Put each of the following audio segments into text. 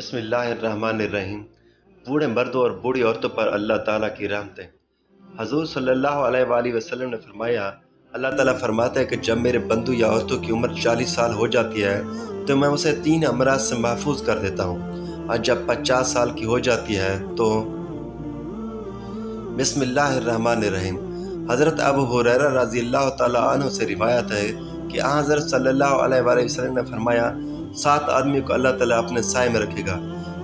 بسم اللہ الرحمن الرحیم۔ بوڑھے مردوں اور بوڑھی عورتوں پر اللہ تعالیٰ کی رحمتیں۔ حضور صلی اللہ علیہ وآلہ وسلم نے فرمایا، اللہ تعالیٰ فرماتا ہے کہ جب میرے بندوں یا عورتوں کی عمر 40 سال ہو جاتی ہے تو میں اسے 3 امراض سے محفوظ کر دیتا ہوں، اور جب 50 سال کی ہو جاتی ہے تو بسم اللہ الرحمن الرحیم۔ حضرت ابو ہریرہ رضی اللہ تعالیٰ عنہ سے روایت ہے کہ حضرت صلی اللہ علیہ وآلہ وسلم نے فرمایا، 7 آدمیوں کو اللہ تعالیٰ اپنے سائے میں رکھے گا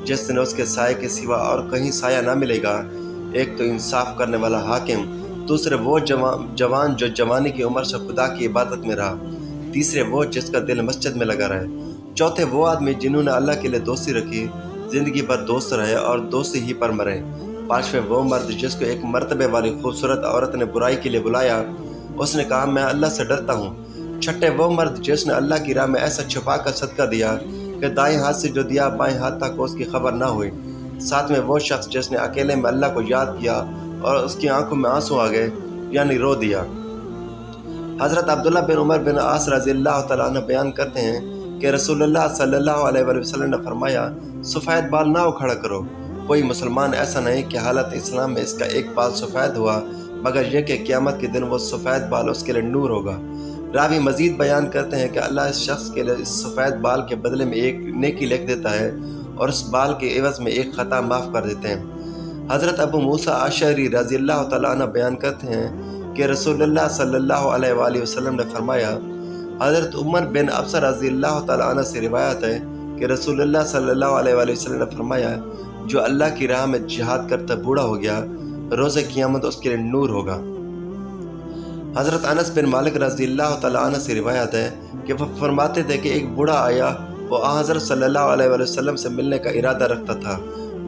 جس دن اس کے سائے کے سوا اور کہیں سایہ نہ ملے گا۔ ایک تو انصاف کرنے والا حاکم، دوسرے وہ جوان جو جوانی کی عمر سے خدا کی عبادت میں رہا، تیسرے وہ جس کا دل مسجد میں لگا رہے، چوتھے وہ آدمی جنہوں نے اللہ کے لیے دوستی رکھی، زندگی بھر دوست رہے اور دوستی ہی پر مرے، پانچویں وہ مرد جس کو ایک مرتبے والی خوبصورت عورت نے برائی کے لیے بلایا، اس نے کہا میں اللہ سے ڈرتا ہوں، چھٹے وہ مرد جس نے اللہ کی راہ میں ایسا چھپا کر صدقہ دیا کہ دائیں ہاتھ سے جو دیا بائیں ہاتھ تک اس کی خبر نہ ہوئی، ساتویں وہ شخص جس نے اکیلے میں اللہ کو یاد کیا اور اس کی آنکھوں میں آنسو آ گئے، یعنی رو دیا۔ حضرت عبداللہ بن عمر بن عاص رضی اللہ تعالیٰ عنہ بیان کرتے ہیں کہ رسول اللہ صلی اللہ علیہ وآلہ وسلم نے فرمایا، سفید بال نہ اکھڑا کرو، کوئی مسلمان ایسا نہیں کہ حالت اسلام میں اس کا ایک بال سفید ہوا مگر یہ کہ قیامت کے دن وہ سفید بال اس کے لیے نور ہوگا۔ راوی مزید بیان کرتے ہیں کہ اللہ اس شخص کے لیے اس سفید بال کے بدلے میں ایک نیکی لکھ دیتا ہے اور اس بال کے عوض میں ایک خطا معاف کر دیتے ہیں۔ حضرت ابو موسیٰ اشعری رضی اللہ تعالیٰ عنہ بیان کرتے ہیں کہ رسول اللہ صلی اللہ علیہ وآلہ وسلم نے فرمایا، حضرت عمر بن ابصر رضی اللہ تعالیٰ عنہ سے روایت ہے کہ رسول اللہ صلی اللہ علیہ وآلہ وسلم نے فرمایا، جو اللہ کی راہ میں جہاد کرتا بوڑھا ہو گیا، روز قیامت اس کے لیے نور ہوگا۔ حضرت انس بن مالک رضی اللہ تعالیٰ عنہ سے روایت ہے کہ وہ فرماتے تھے کہ ایک بوڑھا آیا، وہ حضرت صلی اللہ علیہ وآلہ وسلم سے ملنے کا ارادہ رکھتا تھا،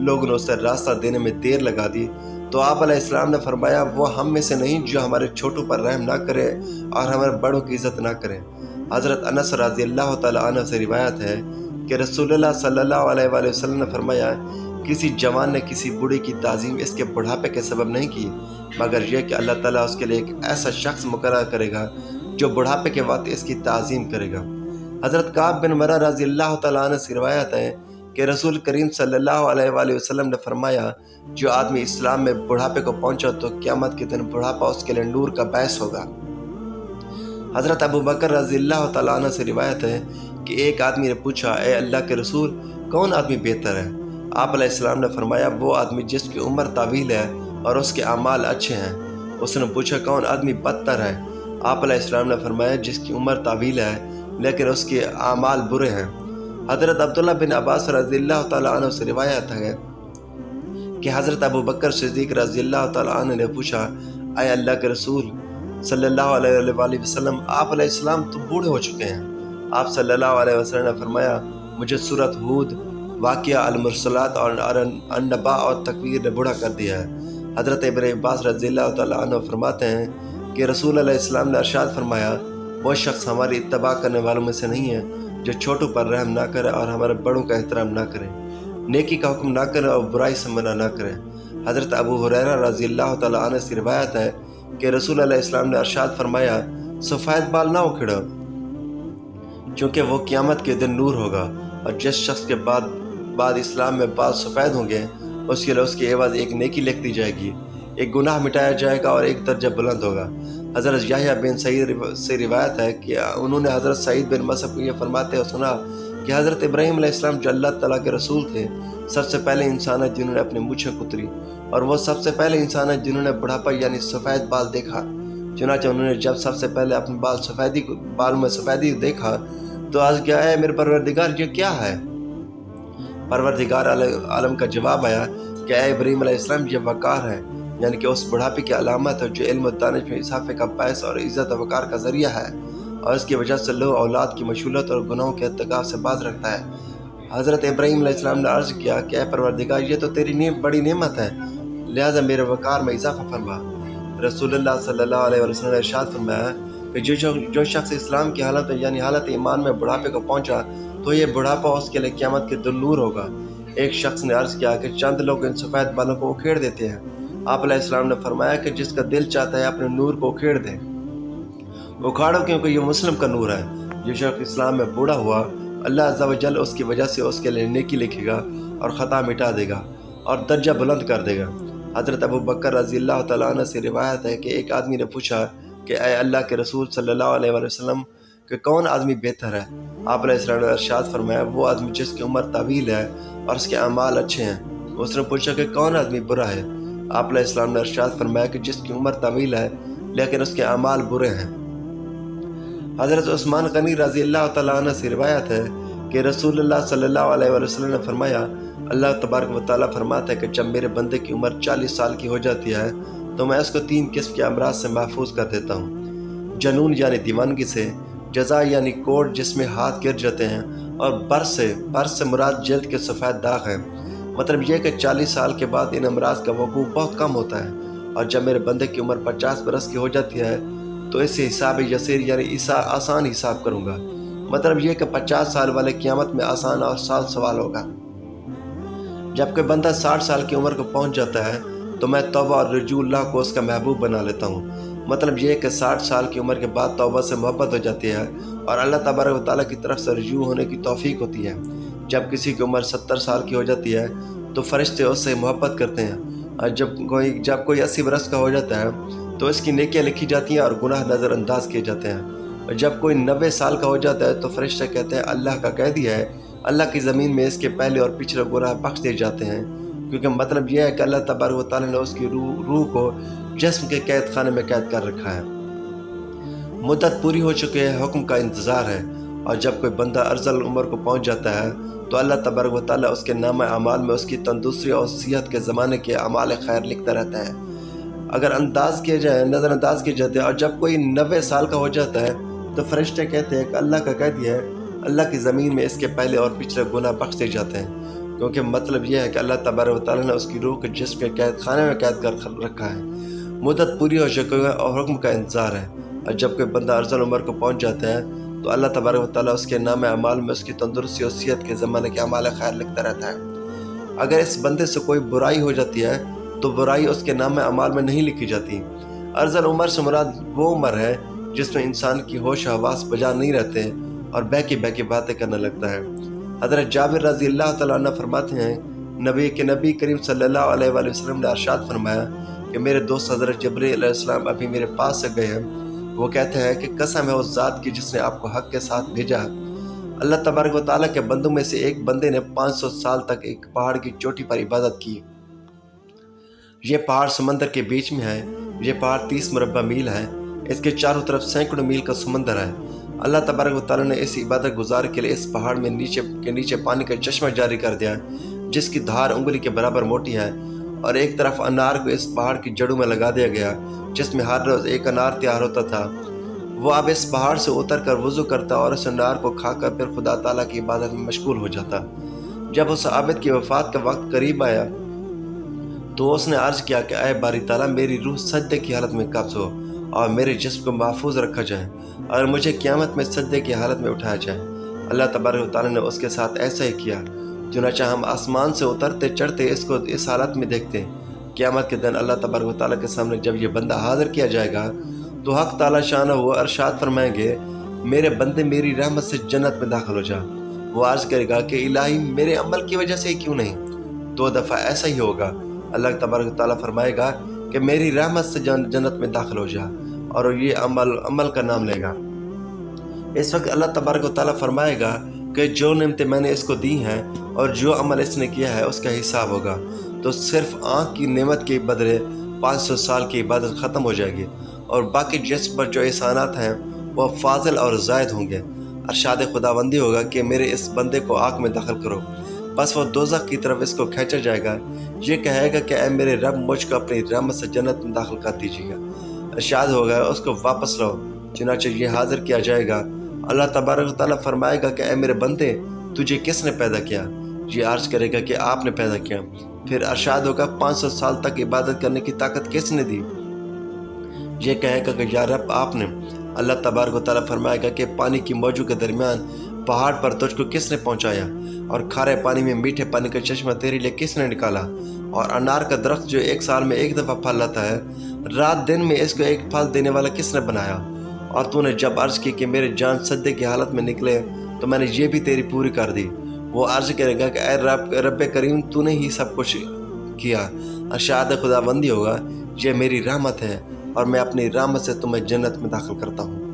لوگوں نے اسے راستہ دینے میں دیر لگا دی تو آپ علیہ السلام نے فرمایا، وہ ہم میں سے نہیں جو ہمارے چھوٹوں پر رحم نہ کرے اور ہمارے بڑوں کی عزت نہ کرے۔ حضرت انس رضی اللہ تعالیٰ عنہ سے روایت ہے کہ رسول اللہ صلی اللہ علیہ وآلہ وسلم نے فرمایا، کسی جوان نے کسی بوڑھے کی تعظیم اس کے بڑھاپے کے سبب نہیں کی مگر یہ کہ اللہ تعالیٰ اس کے لیے ایک ایسا شخص مقرر کرے گا جو بڑھاپے کے وقت اس کی تعظیم کرے گا۔ حضرت کعب بن مرہ رضی اللہ تعالیٰ عنہ سے روایت ہے کہ رسول کریم صلی اللہ علیہ وآلہ وسلم نے فرمایا، جو آدمی اسلام میں بڑھاپے کو پہنچا تو قیامت کے دن بڑھاپا اس کے لیے نور کا باعث ہوگا۔ حضرت ابو بکر رضی اللہ تعالیٰ عنہ سے روایت ہے کہ ایک آدمی نے پوچھا، اے اللہ کے رسول، کون آدمی بہتر ہے؟ آپ علیہ السلام نے فرمایا، وہ آدمی جس کی عمر طویل ہے اور اس کے اعمال اچھے ہیں۔ اس نے پوچھا، کون آدمی بدتر ہے؟ آپ علیہ السلام نے فرمایا، جس کی عمر طویل ہے لیکن اس کے اعمال برے ہیں۔ حضرت عبداللہ بن عباس رضی اللہ تعالیٰ عنہ سے روایت ہے کہ حضرت ابو بکر صدیق رضی اللہ تعالیٰ عنہ نے پوچھا، اے اللہ کے رسول صلی اللہ علیہ وآلہ وسلم، آپ علیہ السلام تو بوڑھے ہو چکے ہیں۔ آپ صلی اللہ علیہ وسلم نے فرمایا، مجھے سورۃ ہود، واقعہ المرسلات اور النباء اور تکویر نے بوڑھا کر دیا ہے۔ حضرت ابن عباس رضی اللہ تعالیٰ عنہ فرماتے ہیں کہ رسول علیہ السلام نے ارشاد فرمایا، وہ شخص ہماری اتباع کرنے والوں میں سے نہیں ہے جو چھوٹوں پر رحم نہ کرے اور ہمارے بڑوں کا احترام نہ کرے، نیکی کا حکم نہ کرے اور برائی سے منع نہ کرے۔ حضرت ابو ہریرہ رضی اللہ تعالیٰ عنہ سے روایت ہے کہ رسول علیہ السلام نے ارشاد فرمایا، سفید بال نہ اکھڑو چونکہ وہ قیامت کے دن نور ہوگا، اور جس شخص کے بعد اسلام میں بال سفید ہوں گے اس کے لیے اس کے عوض ایک نیکی لکھ دی جائے گی، ایک گناہ مٹایا جائے گا اور ایک درجہ بلند ہوگا۔ حضرت یحییٰ بن سعید سے روایت ہے کہ انہوں نے حضرت سعید بن مسیب کو یہ فرماتے ہوئے سنا کہ حضرت ابراہیم علیہ السلام جو اللہ تعالیٰ کے رسول تھے، سب سے پہلے انسان ہے جنہوں نے اپنی مونچھیں کتری، اور وہ سب سے پہلے انسان ہے جنہوں نے بڑھاپا یعنی سفید بال دیکھا۔ چنانچہ انہوں نے جب سب سے پہلے اپنے بالوں میں سفیدی دیکھا تو عرض کیا، اے میرے پروردگار، یہ کیا ہے؟ پروردگار عالم کا جواب آیا کہ اے ابراہیم علیہ السلام، یہ وقار ہے، یعنی کہ اس بڑھاپے کی علامت ہے جو علم و دانش میں اضافے کا باعث اور عزت و وقار کا ذریعہ ہے، اور اس کی وجہ سے لوگ اولاد کی مشغولت اور گناہوں کے ارتکاب سے باز رکھتا ہے۔ حضرت ابراہیم علیہ السلام نے عرض کیا کہ اے پروردگار، یہ تو تیری بڑی نعمت ہے، لہذا میرے وقار میں اضافہ فرما۔ رسول اللہ صلی اللہ علیہ وسلم نے ارشاد فرمایا کہ جو شخص اسلام کی حالت یعنی حالت ایمان میں بڑھاپے کو پہنچا تو یہ بڑھاپا اس کے لیے قیامت کے دن نور ہوگا۔ ایک شخص نے عرض کیا کہ چند لوگ ان سفید بالوں کو اکھیڑ دیتے ہیں۔ آپ علیہ السلام نے فرمایا کہ جس کا دل چاہتا ہے اپنے نور کو اکھیڑ دے، اکھاڑو کیونکہ یہ مسلم کا نور ہے۔ جو شخص اسلام میں بوڑھا ہوا اللہ عز و جل اس کی وجہ سے اس کے لیے نیکی لکھے گا اور خطا مٹا دے گا اور درجہ بلند کر دے گا۔ حضرت ابو بکر رضی اللہ تعالیٰ عنہ سے روایت ہے کہ ایک آدمی نے پوچھا کہ اے اللہ کے رسول صلی اللہ علیہ وآلہ وسلم کہ کون آدمی بہتر ہے؟ آپ علیہ السلام نے ارشاد فرمایا وہ آدمی جس کی عمر طویل ہے اور اس کے اعمال اچھے ہیں۔ اس نے پوچھا کہ کون آدمی برا ہے؟ آپ علیہ السلام نے ارشاد فرمایا کہ جس کی عمر طویل ہے لیکن اس کے اعمال برے ہیں۔ حضرت عثمان غنی رضی اللہ تعالیٰ عنہ سے روایت ہے کہ رسول اللہ صلی اللہ علیہ وآلہ وسلم نے فرمایا اللہ تبارک و تعالیٰ فرماتا ہے کہ جب میرے بندے کی عمر 40 سال کی ہو جاتی ہے تو میں اس کو 3 قسم کے امراض سے محفوظ کر دیتا ہوں، جنون یعنی دیوانگی سے، جزا یعنی کوڑ جس میں ہاتھ گر جاتے ہیں، اور برس سے مراد جلد کے سفید داغ ہیں۔ مطلب یہ کہ 40 سال کے بعد ان امراض کا وقوع بہت کم ہوتا ہے، اور جب میرے بندے کی عمر 50 برس کی ہو جاتی ہے تو اس سے حساب یسیر یعنی آسان حساب کروں گا۔ مطلب یہ کہ 50 سال والے قیامت میں آسان اور سال سوال ہوگا۔ جب کوئی بندہ 60 سال کی عمر کو پہنچ جاتا ہے تو میں توبہ اور رجوع اللہ کو اس کا محبوب بنا لیتا ہوں۔ مطلب یہ کہ 60 سال کی عمر کے بعد توبہ سے محبت ہو جاتی ہے اور اللہ تبارک و تعالیٰ کی طرف سے رجوع ہونے کی توفیق ہوتی ہے۔ جب کسی کی عمر 70 سال کی ہو جاتی ہے تو فرشتے اس سے محبت کرتے ہیں، اور جب کوئی 80 برس کا ہو جاتا ہے تو اس کی نیکیاں لکھی جاتی ہیں اور گناہ نظر انداز کیے جاتے ہیں، اور جب کوئی 90 سال کا ہو جاتا ہے تو فرشتے کہتے ہیں اللہ کا قیدی ہے، اللہ کی زمین میں اس کے پہلے اور پچھلے گناہ بخش دیے جاتے ہیں، کیونکہ مطلب یہ ہے کہ اللہ تبارک و تعالیٰ نے اس کی روح کو جسم کے قید خانے میں قید کر رکھا ہے۔ مدت پوری ہو چکی ہے، حکم کا انتظار ہے، اور جب کوئی بندہ ارذل عمر کو پہنچ جاتا ہے تو اللہ تبارک و تعالیٰ اس کے نامہ اعمال میں اس کی تندرستی اور صحت کے زمانے کے اعمال خیر لکھتا رہتا ہے اگر نظر انداز کیے جاتے ہیں۔ اور جب کوئی 90 سال کا ہو جاتا ہے تو فرشتے کہتے ہیں کہ اللہ کا قیدی ہے، اللہ کی زمین میں اس کے پہلے اور پچھلے گناہ بخش دیے جاتے ہیں، کیونکہ مطلب یہ ہے کہ اللہ تبارک و تعالیٰ نے اس کی روح کے جسم کے قید خانے میں قید کر رکھا ہے۔ مدت پوری ہو چکی ہے اور حکم کا انتظار ہے، اور جب کوئی بندہ ارذل عمر کو پہنچ جاتا ہے تو اللہ تبارک و تعالیٰ اس کے نام اعمال میں اس کی تندرستی اور صحت کے زمانے کے اعمال خیر لکھتا رہتا ہے۔ اگر اس بندے سے کوئی برائی ہو جاتی ہے تو برائی اس کے نام اعمال میں نہیں لکھی جاتی۔ ارذل عمر سے مراد وہ عمر ہے جس میں انسان کی ہوش و حواس بجا نہیں رہتے اور بہکی باتیں کرنے لگتا ہے۔ حضرت جابر رضی اللہ تعالیٰ عنہ فرماتے ہیں نبی کریم صلی اللہ علیہ وآلہ وسلم نے ارشاد فرمایا کہ میرے دوست حضرت جبرائیل علیہ السلام ابھی میرے پاس سے گئے ہیں، وہ کہتے ہیں کہ قسم ہے اس ذات کی جس نے آپ کو حق کے ساتھ بھیجا۔ اللہ تبارک و تعالیٰ کے بندوں میں سے ایک بندے نے 500 سال تک ایک پہاڑ کی چوٹی پر عبادت کی۔ یہ پہاڑ سمندر کے بیچ میں ہے، یہ پہاڑ 30 مربع میل ہے، اس کے چاروں طرف سینکڑوں میل کا سمندر ہے۔ اللہ تبارک و تعالیٰ نے اس عبادت گزار کے لیے اس پہاڑ میں نیچے پانی کا چشمہ جاری کر دیا جس کی دھار انگلی کے برابر موٹی ہے، اور ایک طرف انار کو اس پہاڑ کی جڑوں میں لگا دیا گیا جس میں ہر روز ایک انار تیار ہوتا تھا۔ وہ اب اس پہاڑ سے اتر کر وضو کرتا اور اس انار کو کھا کر پھر خدا تعالیٰ کی عبادت میں مشغول ہو جاتا۔ جب اس عابد کی وفات کا وقت قریب آیا تو اس نے عرض کیا کہ اے باری تعالیٰ میری روح سجدے کی حالت میں قبض ہو اور میرے جسم کو محفوظ رکھا جائے اور مجھے قیامت میں سجدے کی حالت میں اٹھایا جائے۔ اللہ تبارک و تعالیٰ نے اس کے ساتھ ایسا ہی کیا، چنانچہ ہم آسمان سے اترتے چڑھتے اس کو اس حالت میں دیکھتے۔ قیامت کے دن اللہ تبارک و تعالیٰ کے سامنے جب یہ بندہ حاضر کیا جائے گا تو حق تعالیٰ شانہ وہ ارشاد فرمائیں گے میرے بندے میری رحمت سے جنت میں داخل ہو جا۔ وہ عرض کرے گا کہ الہی میرے عمل کی وجہ سے ہی کیوں نہیں؟ 2 دفعہ ایسا ہی ہوگا۔ اللہ تبارک و تعالیٰ فرمائے گا کہ میری رحمت سے جنت میں داخل ہو جا، اور یہ عمل کا نام لے گا۔ اس وقت اللہ تبارک و تعالیٰ فرمائے گا کہ جو نعمتیں میں نے اس کو دی ہیں اور جو عمل اس نے کیا ہے اس کا حساب ہوگا، تو صرف آنکھ کی نعمت کے بدلے 500 سال کی عبادت ختم ہو جائے گی، اور باقی جس پر جو احسانات ہیں وہ فاضل اور زائد ہوں گے۔ ارشاد خداوندی ہوگا کہ میرے اس بندے کو آگ میں داخل کرو، بس وہ دوزخ کی طرف اس کو کھینچا جائے گا، یہ کہے گا کہ اے میرے رب مجھ کو اپنی رحمت سے جنت میں داخل کر دیجیے گا۔ ارشاد ہوگا اس کو واپس لاؤ، چنانچہ یہ حاضر کیا جائے گا۔ اللہ تبارک و تعالیٰ فرمائے گا کہ اے میرے بندے تجھے کس نے پیدا کیا؟ یہ عرض کرے گا کہ آپ نے پیدا کیا۔ پھر ارشاد ہوگا 500 سال تک عبادت کرنے کی طاقت کس نے دی؟ یہ کہے گا کہ یا رب آپ نے۔ اللہ تبارک و تعالیٰ فرمائے گا کہ پانی کی موجوں کے درمیان پہاڑ پر تجھ کو کس نے پہنچایا، اور کھارے پانی میں میٹھے پانی کا چشمہ تیرے لیے کس نے نکالا، اور انار کا درخت جو 1 سال میں 1 دفعہ پھل لاتا ہے رات دن میں اس کو 1 پھل دینے والا کس نے بنایا؟ اور تو نے جب عرض کی کہ میرے جان سجدے کی حالت میں نکلے تو میں نے یہ بھی تیری پوری کر دی۔ وہ عرض کرے گا کہ اے رب کریم، تو نے ہی سب کچھ کیا، ارشاد خداوندی ہوگا یہ میری رحمت ہے اور میں اپنی رحمت سے تمہیں جنت میں داخل کرتا ہوں۔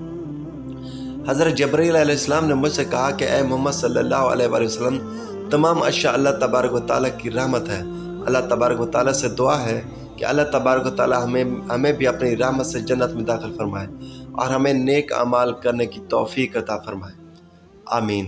حضرت جبرائیل علیہ السلام نے مجھ سے کہا کہ اے محمد صلی اللہ علیہ وآلہ وسلم، تمام اشیاء اللہ تبارک و تعالیٰ کی رحمت ہے۔ اللہ تبارک و تعالیٰ سے دعا ہے کہ اللہ تبارک و تعالیٰ ہمیں بھی اپنی رحمت سے جنت میں داخل فرمائے اور ہمیں نیک اعمال کرنے کی توفیق عطا فرمائے۔ آمین۔